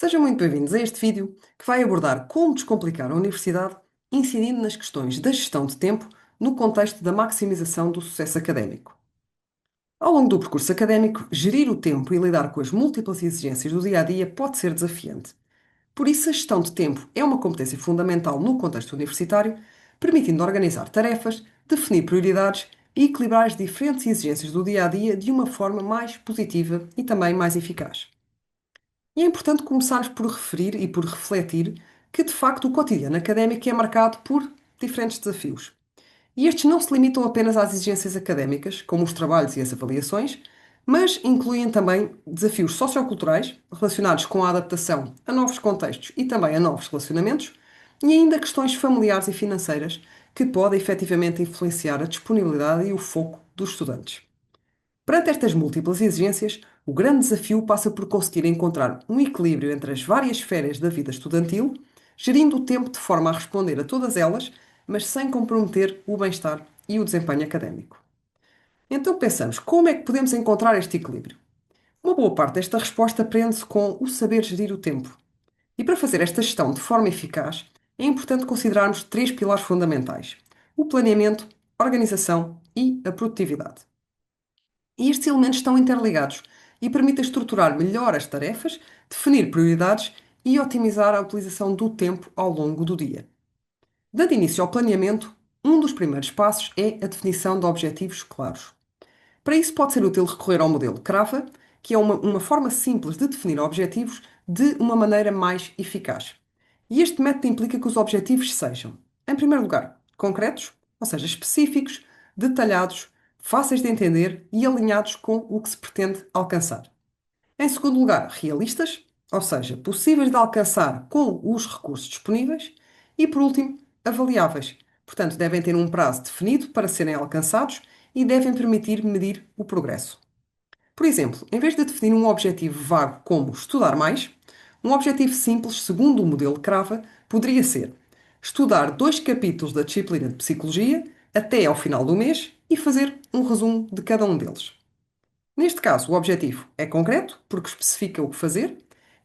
Sejam muito bem-vindos a este vídeo que vai abordar como descomplicar a universidade incidindo nas questões da gestão de tempo no contexto da maximização do sucesso académico. Ao longo do percurso académico, gerir o tempo e lidar com as múltiplas exigências do dia a dia pode ser desafiante. Por isso, a gestão de tempo é uma competência fundamental no contexto universitário, permitindo organizar tarefas, definir prioridades e equilibrar as diferentes exigências do dia a dia de uma forma mais positiva e também mais eficaz. E é importante começarmos por referir e por refletir que, de facto, o cotidiano académico é marcado por diferentes desafios. E estes não se limitam apenas às exigências académicas, como os trabalhos e as avaliações, mas incluem também desafios socioculturais relacionados com a adaptação a novos contextos e também a novos relacionamentos, e ainda questões familiares e financeiras que podem efetivamente influenciar a disponibilidade e o foco dos estudantes. Perante estas múltiplas exigências, o grande desafio passa por conseguir encontrar um equilíbrio entre as várias esferas da vida estudantil, gerindo o tempo de forma a responder a todas elas, mas sem comprometer o bem-estar e o desempenho académico. Então pensamos, como é que podemos encontrar este equilíbrio? Uma boa parte desta resposta prende-se com o saber gerir o tempo. E para fazer esta gestão de forma eficaz, é importante considerarmos três pilares fundamentais: o planeamento, a organização e a produtividade. E estes elementos estão interligados e permitem estruturar melhor as tarefas, definir prioridades e otimizar a utilização do tempo ao longo do dia. Dando início ao planeamento, um dos primeiros passos é a definição de objetivos claros. Para isso, pode ser útil recorrer ao modelo CRAVA, que é uma forma simples de definir objetivos de uma maneira mais eficaz. E este método implica que os objetivos sejam, em primeiro lugar, concretos, ou seja, específicos, detalhados, fáceis de entender e alinhados com o que se pretende alcançar. Em segundo lugar, realistas, ou seja, possíveis de alcançar com os recursos disponíveis. E, por último, avaliáveis. Portanto, devem ter um prazo definido para serem alcançados e devem permitir medir o progresso. Por exemplo, em vez de definir um objetivo vago como estudar mais, um objetivo simples, segundo o modelo Crava, poderia ser estudar 2 capítulos da disciplina de Psicologia até ao final do mês e fazer um resumo de cada um deles. Neste caso, o objetivo é concreto, porque especifica o que fazer,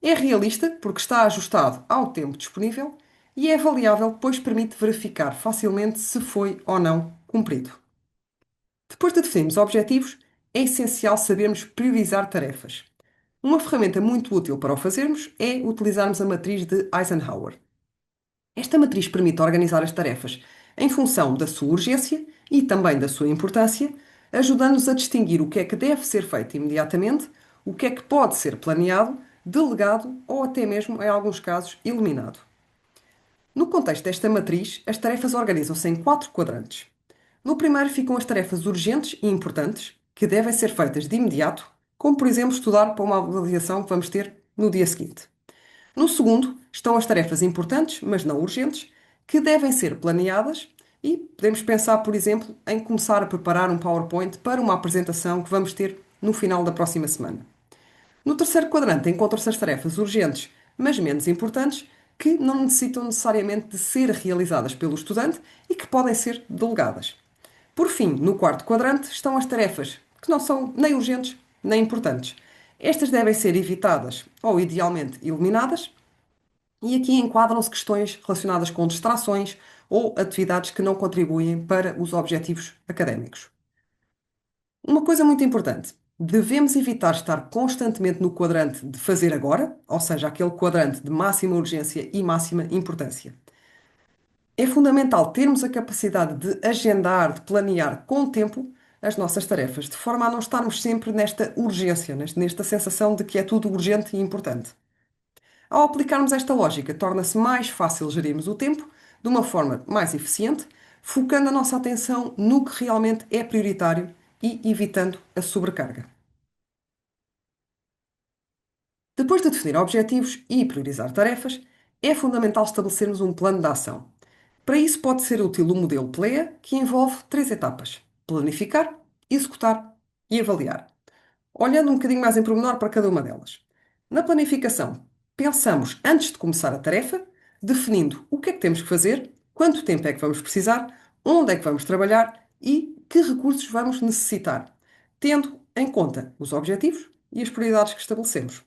é realista, porque está ajustado ao tempo disponível e é avaliável, pois permite verificar facilmente se foi ou não cumprido. Depois de definirmos objetivos, é essencial sabermos priorizar tarefas. Uma ferramenta muito útil para o fazermos é utilizarmos a matriz de Eisenhower. Esta matriz permite organizar as tarefas em função da sua urgência e também da sua importância, ajudando-nos a distinguir o que é que deve ser feito imediatamente, o que é que pode ser planeado, delegado ou até mesmo, em alguns casos, eliminado. No contexto desta matriz, as tarefas organizam-se em 4 quadrantes. No primeiro ficam as tarefas urgentes e importantes, que devem ser feitas de imediato, como por exemplo estudar para uma avaliação que vamos ter no dia seguinte. No segundo estão as tarefas importantes, mas não urgentes, que devem ser planeadas e podemos pensar, por exemplo, em começar a preparar um PowerPoint para uma apresentação que vamos ter no final da próxima semana. No terceiro quadrante encontram-se as tarefas urgentes, mas menos importantes, que não necessitam necessariamente de ser realizadas pelo estudante e que podem ser delegadas. Por fim, no quarto quadrante estão as tarefas que não são nem urgentes nem importantes. Estas devem ser evitadas ou, idealmente, eliminadas, e aqui enquadram-se questões relacionadas com distrações ou atividades que não contribuem para os objetivos académicos. Uma coisa muito importante: devemos evitar estar constantemente no quadrante de fazer agora, ou seja, aquele quadrante de máxima urgência e máxima importância. É fundamental termos a capacidade de agendar, de planear com tempo as nossas tarefas, de forma a não estarmos sempre nesta urgência, nesta sensação de que é tudo urgente e importante. Ao aplicarmos esta lógica, torna-se mais fácil gerirmos o tempo de uma forma mais eficiente, focando a nossa atenção no que realmente é prioritário e evitando a sobrecarga. Depois de definir objetivos e priorizar tarefas, é fundamental estabelecermos um plano de ação. Para isso, pode ser útil o modelo PLEA, que envolve 3 etapas: planificar, executar e avaliar. Olhando um bocadinho mais em pormenor para cada uma delas. Na planificação, pensamos antes de começar a tarefa, definindo o que é que temos que fazer, quanto tempo é que vamos precisar, onde é que vamos trabalhar e que recursos vamos necessitar, tendo em conta os objetivos e as prioridades que estabelecemos.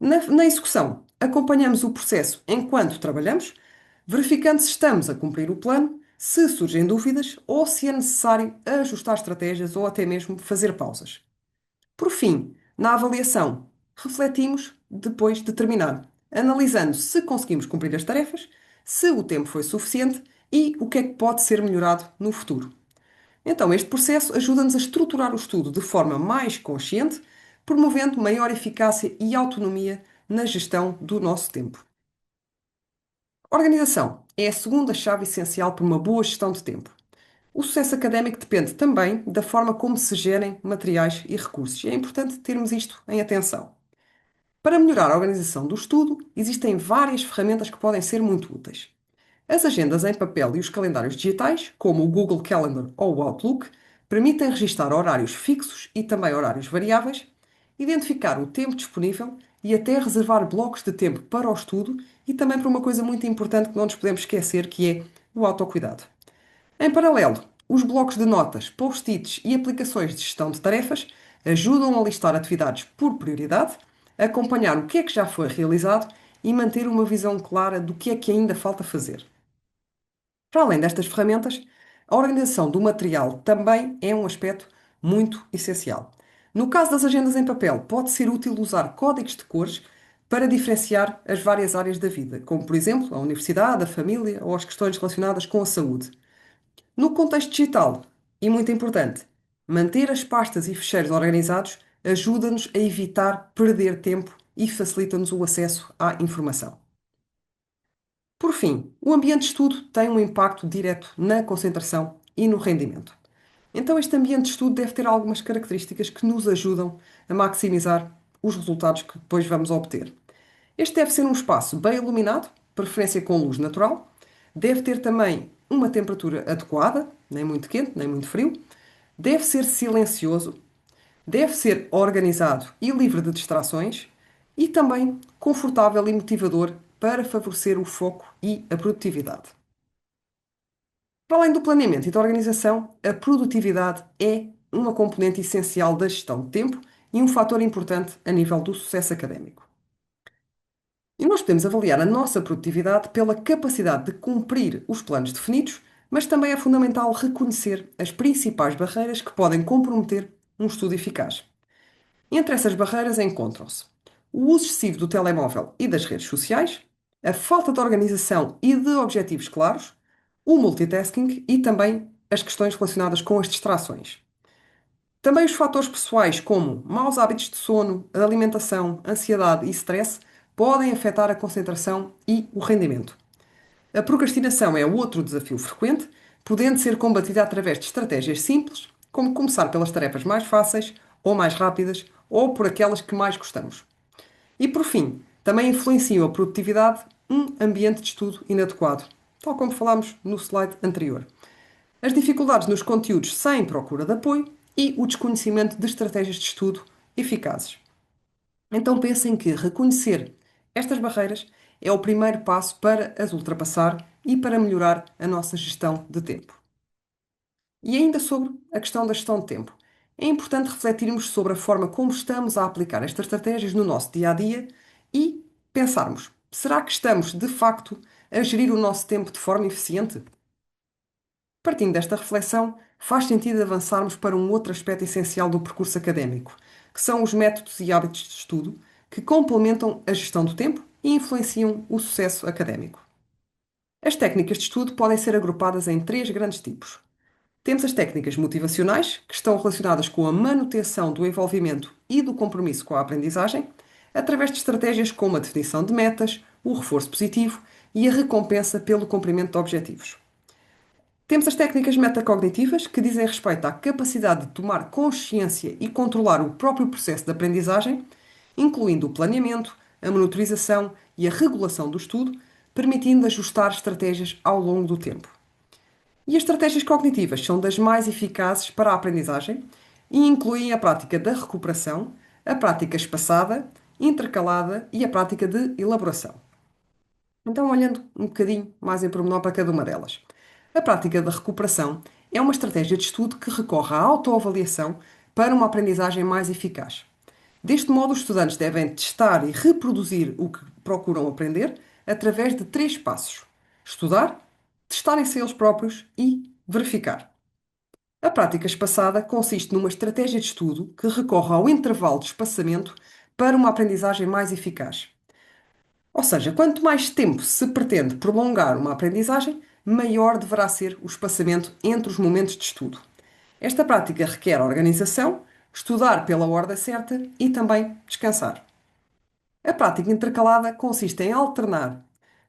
Na execução, acompanhamos o processo enquanto trabalhamos, verificando se estamos a cumprir o plano, se surgem dúvidas ou se é necessário ajustar estratégias ou até mesmo fazer pausas. Por fim, na avaliação, refletimos depois de terminar, analisando se conseguimos cumprir as tarefas, se o tempo foi suficiente e o que é que pode ser melhorado no futuro. Então, este processo ajuda-nos a estruturar o estudo de forma mais consciente, promovendo maior eficácia e autonomia na gestão do nosso tempo. Organização é a segunda chave essencial para uma boa gestão de tempo. O sucesso académico depende também da forma como se gerem materiais e recursos, e é importante termos isto em atenção. Para melhorar a organização do estudo, existem várias ferramentas que podem ser muito úteis. As agendas em papel e os calendários digitais, como o Google Calendar ou o Outlook, permitem registar horários fixos e também horários variáveis, identificar o tempo disponível e até reservar blocos de tempo para o estudo e também para uma coisa muito importante que não nos podemos esquecer, que é o autocuidado. Em paralelo, os blocos de notas, post-its e aplicações de gestão de tarefas ajudam a listar atividades por prioridade, acompanhar o que é que já foi realizado e manter uma visão clara do que é que ainda falta fazer. Para além destas ferramentas, a organização do material também é um aspecto muito essencial. No caso das agendas em papel, pode ser útil usar códigos de cores para diferenciar as várias áreas da vida, como por exemplo a universidade, a família ou as questões relacionadas com a saúde. No contexto digital, e muito importante, manter as pastas e ficheiros organizados ajuda-nos a evitar perder tempo e facilita-nos o acesso à informação. Por fim, o ambiente de estudo tem um impacto direto na concentração e no rendimento. Então, este ambiente de estudo deve ter algumas características que nos ajudam a maximizar os resultados que depois vamos obter. Este deve ser um espaço bem iluminado, preferência com luz natural. Deve ter também uma temperatura adequada, nem muito quente, nem muito frio. Deve ser silencioso. Deve ser organizado e livre de distrações. E também confortável e motivador para favorecer o foco e a produtividade. Para além do planeamento e da organização, a produtividade é uma componente essencial da gestão de tempo e um fator importante a nível do sucesso académico. E nós podemos avaliar a nossa produtividade pela capacidade de cumprir os planos definidos, mas também é fundamental reconhecer as principais barreiras que podem comprometer um estudo eficaz. Entre essas barreiras encontram-se o uso excessivo do telemóvel e das redes sociais, a falta de organização e de objetivos claros, o multitasking e também as questões relacionadas com as distrações. Também os fatores pessoais, como maus hábitos de sono, alimentação, ansiedade e stress, podem afetar a concentração e o rendimento. A procrastinação é outro desafio frequente, podendo ser combatida através de estratégias simples, como começar pelas tarefas mais fáceis ou mais rápidas, ou por aquelas que mais gostamos. E por fim, também influenciam a produtividade um ambiente de estudo inadequado, tal como falámos no slide anterior. As dificuldades nos conteúdos sem procura de apoio e o desconhecimento de estratégias de estudo eficazes. Então pensem que reconhecer estas barreiras é o primeiro passo para as ultrapassar e para melhorar a nossa gestão de tempo. E ainda sobre a questão da gestão de tempo. É importante refletirmos sobre a forma como estamos a aplicar estas estratégias no nosso dia a dia e pensarmos: será que estamos de facto a gerir o nosso tempo de forma eficiente? Partindo desta reflexão, faz sentido avançarmos para um outro aspecto essencial do percurso académico, que são os métodos e hábitos de estudo que complementam a gestão do tempo e influenciam o sucesso académico. As técnicas de estudo podem ser agrupadas em três grandes tipos. Temos as técnicas motivacionais, que estão relacionadas com a manutenção do envolvimento e do compromisso com a aprendizagem, através de estratégias como a definição de metas, o reforço positivo e a recompensa pelo cumprimento de objetivos. Temos as técnicas metacognitivas, que dizem respeito à capacidade de tomar consciência e controlar o próprio processo de aprendizagem, incluindo o planeamento, a monitorização e a regulação do estudo, permitindo ajustar estratégias ao longo do tempo. E as estratégias cognitivas são das mais eficazes para a aprendizagem e incluem a prática da recuperação, a prática espaçada, intercalada e a prática de elaboração. Então, olhando um bocadinho mais em pormenor para cada uma delas. A prática da recuperação é uma estratégia de estudo que recorre à autoavaliação para uma aprendizagem mais eficaz. Deste modo, os estudantes devem testar e reproduzir o que procuram aprender através de três passos: estudar, testarem-se eles próprios e verificar. A prática espaçada consiste numa estratégia de estudo que recorre ao intervalo de espaçamento para uma aprendizagem mais eficaz. Ou seja, quanto mais tempo se pretende prolongar uma aprendizagem, maior deverá ser o espaçamento entre os momentos de estudo. Esta prática requer organização, estudar pela ordem certa e também descansar. A prática intercalada consiste em alternar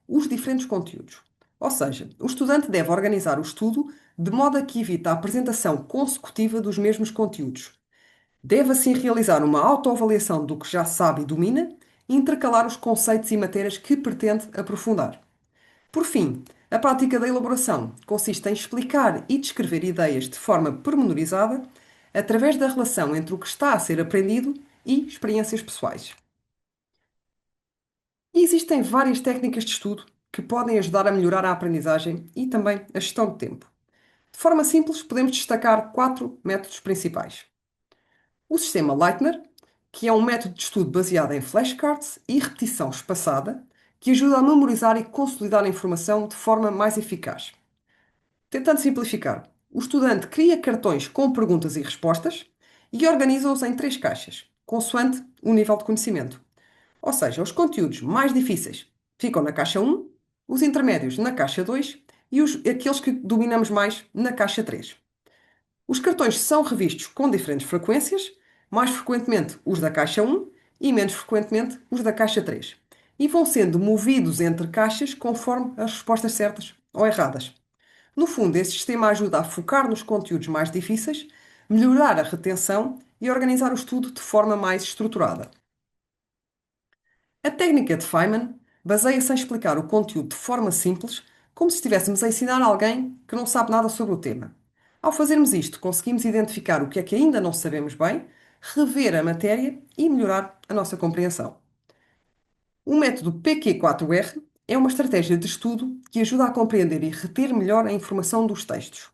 os diferentes conteúdos. Ou seja, o estudante deve organizar o estudo de modo a que evite a apresentação consecutiva dos mesmos conteúdos. Deve assim realizar uma autoavaliação do que já sabe e domina e intercalar os conceitos e matérias que pretende aprofundar. Por fim, a prática da elaboração consiste em explicar e descrever ideias de forma pormenorizada através da relação entre o que está a ser aprendido e experiências pessoais. E existem várias técnicas de estudo que podem ajudar a melhorar a aprendizagem e também a gestão de tempo. De forma simples, podemos destacar quatro métodos principais. O sistema Leitner, que é um método de estudo baseado em flashcards e repetição espaçada, que ajuda a memorizar e consolidar a informação de forma mais eficaz. Tentando simplificar, o estudante cria cartões com perguntas e respostas e organiza-os em três caixas, consoante o nível de conhecimento. Ou seja, os conteúdos mais difíceis ficam na caixa um, os intermédios na caixa 2 e aqueles que dominamos mais na caixa 3. Os cartões são revistos com diferentes frequências, mais frequentemente os da caixa um e menos frequentemente os da caixa 3, e vão sendo movidos entre caixas conforme as respostas certas ou erradas. No fundo, este sistema ajuda a focar nos conteúdos mais difíceis, melhorar a retenção e organizar o estudo de forma mais estruturada. A técnica de Feynman baseia-se em explicar o conteúdo de forma simples, como se estivéssemos a ensinar alguém que não sabe nada sobre o tema. Ao fazermos isto, conseguimos identificar o que é que ainda não sabemos bem, rever a matéria e melhorar a nossa compreensão. O método PQ4R é uma estratégia de estudo que ajuda a compreender e reter melhor a informação dos textos.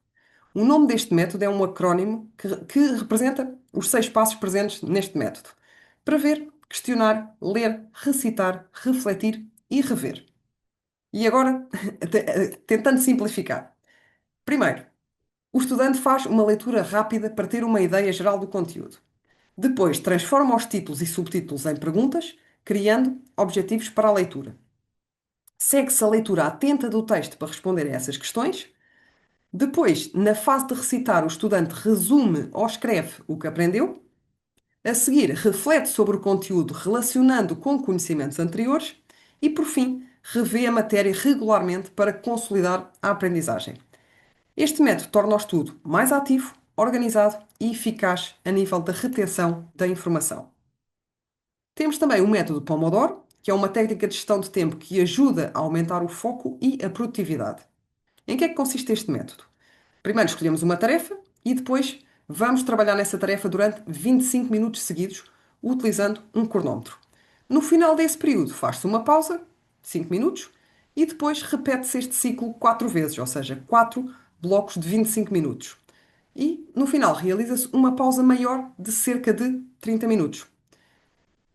O nome deste método é um acrónimo que representa os seis passos presentes neste método: prever, questionar, ler, recitar, refletir e rever. E agora, tentando simplificar. Primeiro, o estudante faz uma leitura rápida para ter uma ideia geral do conteúdo. Depois, transforma os títulos e subtítulos em perguntas, criando objetivos para a leitura. Segue-se a leitura atenta do texto para responder a essas questões. Depois, na fase de recitar, o estudante resume ou escreve o que aprendeu. A seguir, reflete sobre o conteúdo relacionando com conhecimentos anteriores. E, por fim, revê a matéria regularmente para consolidar a aprendizagem. Este método torna o estudo mais ativo, organizado e eficaz a nível da retenção da informação. Temos também o método Pomodoro, que é uma técnica de gestão de tempo que ajuda a aumentar o foco e a produtividade. Em que é que consiste este método? Primeiro escolhemos uma tarefa e depois vamos trabalhar nessa tarefa durante 25 minutos seguidos, utilizando um cronómetro. No final desse período, faz-se uma pausa, 5 minutos, e depois repete-se este ciclo 4 vezes, ou seja, 4 blocos de 25 minutos. E no final realiza-se uma pausa maior de cerca de 30 minutos.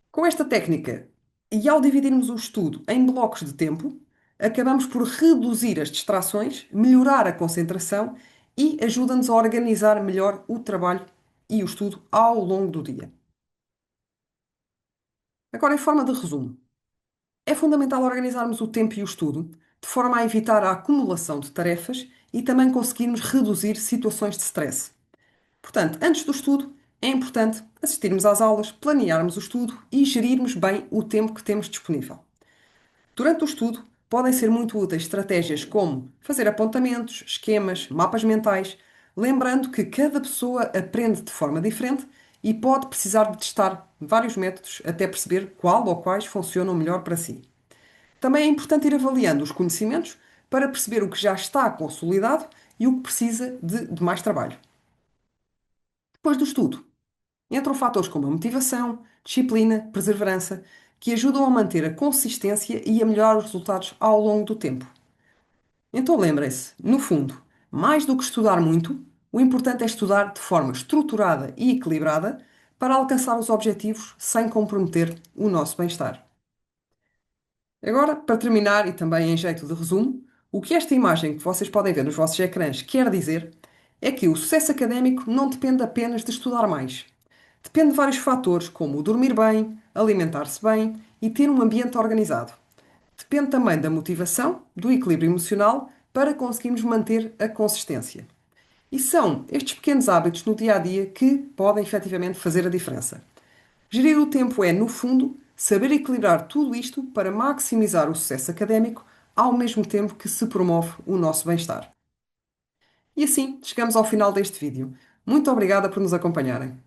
Com esta técnica, e ao dividirmos o estudo em blocos de tempo, acabamos por reduzir as distrações, melhorar a concentração e ajuda-nos a organizar melhor o trabalho e o estudo ao longo do dia. Agora, em forma de resumo, é fundamental organizarmos o tempo e o estudo de forma a evitar a acumulação de tarefas e também conseguirmos reduzir situações de stress. Portanto, antes do estudo, é importante assistirmos às aulas, planearmos o estudo e gerirmos bem o tempo que temos disponível. Durante o estudo, podem ser muito úteis estratégias como fazer apontamentos, esquemas, mapas mentais, lembrando que cada pessoa aprende de forma diferente e pode precisar de testar vários métodos até perceber qual ou quais funcionam melhor para si. Também é importante ir avaliando os conhecimentos para perceber o que já está consolidado e o que precisa de mais trabalho. Depois do estudo, entram fatores como a motivação, disciplina, perseverança, que ajudam a manter a consistência e a melhorar os resultados ao longo do tempo. Então lembrem-se, no fundo, mais do que estudar muito, o importante é estudar de forma estruturada e equilibrada para alcançar os objetivos sem comprometer o nosso bem-estar. Agora, para terminar e também em jeito de resumo, o que esta imagem que vocês podem ver nos vossos ecrãs quer dizer é que o sucesso académico não depende apenas de estudar mais. Depende de vários fatores, como dormir bem, alimentar-se bem e ter um ambiente organizado. Depende também da motivação, do equilíbrio emocional para conseguirmos manter a consistência. E são estes pequenos hábitos no dia a dia que podem efetivamente fazer a diferença. Gerir o tempo é, no fundo, saber equilibrar tudo isto para maximizar o sucesso académico ao mesmo tempo que se promove o nosso bem-estar. E assim chegamos ao final deste vídeo. Muito obrigada por nos acompanharem.